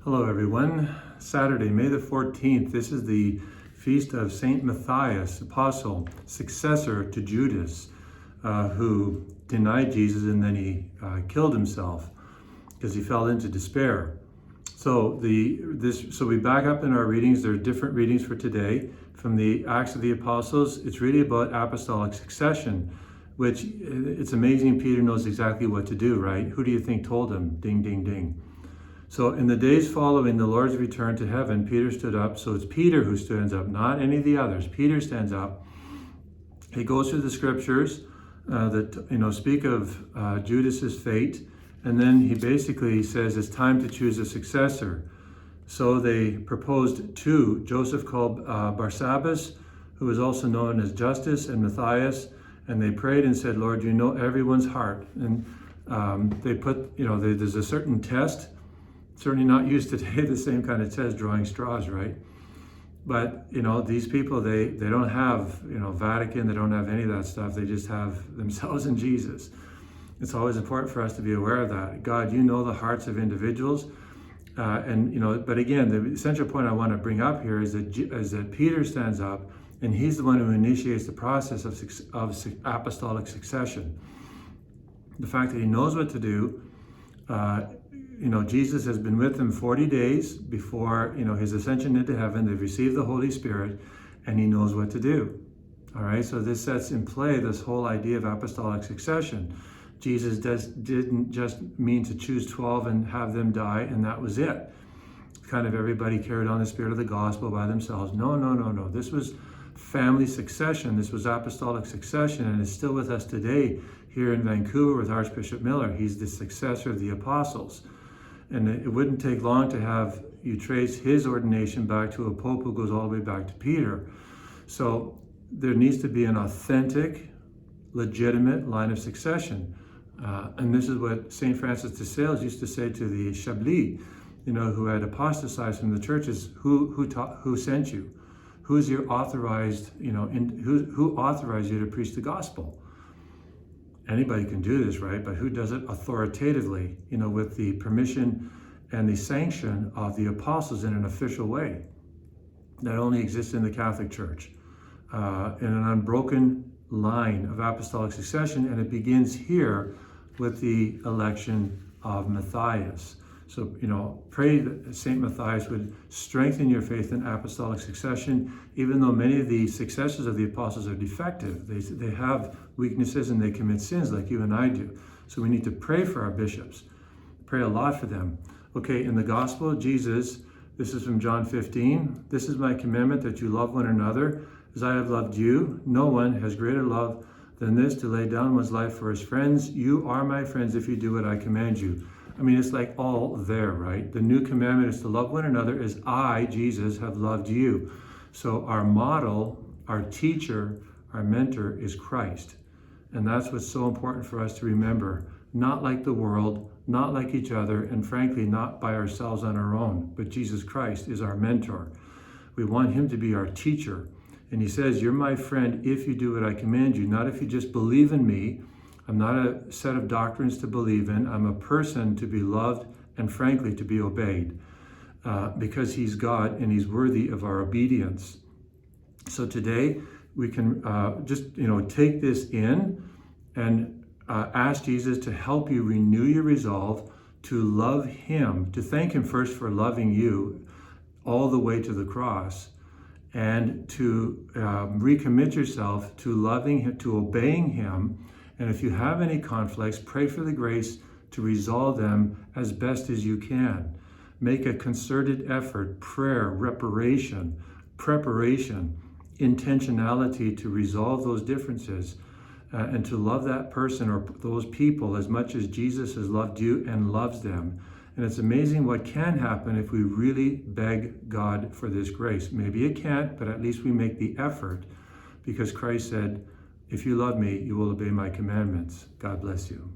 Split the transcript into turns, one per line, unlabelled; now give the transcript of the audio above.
Hello everyone. Saturday, May the 14th. This is the feast of Saint Matthias, apostle, successor to Judas, who denied Jesus and then he killed himself because he fell into despair. So we back up in our readings. There are different readings for today from the Acts of the Apostles. It's really about apostolic succession, which it's amazing Peter knows exactly what to do, right? Who do you think told him? Ding, ding, ding. So in the days following the Lord's return to heaven, Peter stood up. So it's Peter who stands up, not any of the others. Peter stands up. He goes through the scriptures that speak of Judas's fate, and then he basically says it's time to choose a successor. So they proposed two: Joseph called Barsabbas, who was also known as Justus, and Matthias. And they prayed and said, "Lord, you know everyone's heart." And they put, there's a certain test. Certainly not used today, the same kind of test, drawing straws, right? But, these people, they don't have, Vatican, they don't have any of that stuff. They just have themselves and Jesus. It's always important for us to be aware of that. God, you know the hearts of individuals. But again, the essential point I want to bring up here is that Peter stands up and he's the one who initiates the process of apostolic succession. The fact that he knows what to do, Jesus has been with them 40 days before, his ascension into heaven. They've received the Holy Spirit, and he knows what to do. All right, so this sets in play this whole idea of apostolic succession. Jesus didn't just mean to choose 12 and have them die, and that was it. Kind of everybody carried on the spirit of the gospel by themselves. No. This was family succession. This was apostolic succession, and it's still with us today here in Vancouver with Archbishop Miller. He's the successor of the apostles. And it wouldn't take long to have you trace his ordination back to a pope who goes all the way back to Peter. So there needs to be an authentic, legitimate line of succession. And this is what St. Francis de Sales used to say to the Chablis, who had apostatized from the churches: who sent you? Who's your authorized, who authorized you to preach the gospel? Anybody can do this, right? But who does it authoritatively, with the permission and the sanction of the apostles in an official way? That only exists in the Catholic Church, in an unbroken line of apostolic succession, and it begins here with the election of Matthias. So, pray that St. Matthias would strengthen your faith in apostolic succession, even though many of the successors of the apostles are defective. They have weaknesses and they commit sins like you and I do. So we need to pray for our bishops, pray a lot for them. Okay, in the gospel, Jesus, this is from John 15, "This is my commandment, that you love one another as I have loved you. No one has greater love than this, to lay down one's life for his friends. You are my friends if you do what I command you." I mean, it's like all there, right? The new commandment is to love one another as I, Jesus, have loved you. So our model, our teacher, our mentor is Christ. And that's what's so important for us to remember. Not like the world, not like each other, and frankly, not by ourselves on our own, but Jesus Christ is our mentor. We want him to be our teacher. And he says, "You're my friend if you do what I command you," not if you just believe in me. I'm not a set of doctrines to believe in. I'm a person to be loved and frankly to be obeyed, because he's God and he's worthy of our obedience. So today we can take this in and ask Jesus to help you renew your resolve to love him, to thank him first for loving you all the way to the cross, and to recommit yourself to loving him, to obeying him. And if you have any conflicts, pray for the grace to resolve them as best as you can. Make a concerted effort, prayer, reparation, preparation, intentionality to resolve those differences and to love that person or those people as much as Jesus has loved you and loves them. And it's amazing what can happen if we really beg God for this grace. Maybe it can't, but at least we make the effort, because Christ said, "If you love me, you will obey my commandments." God bless you.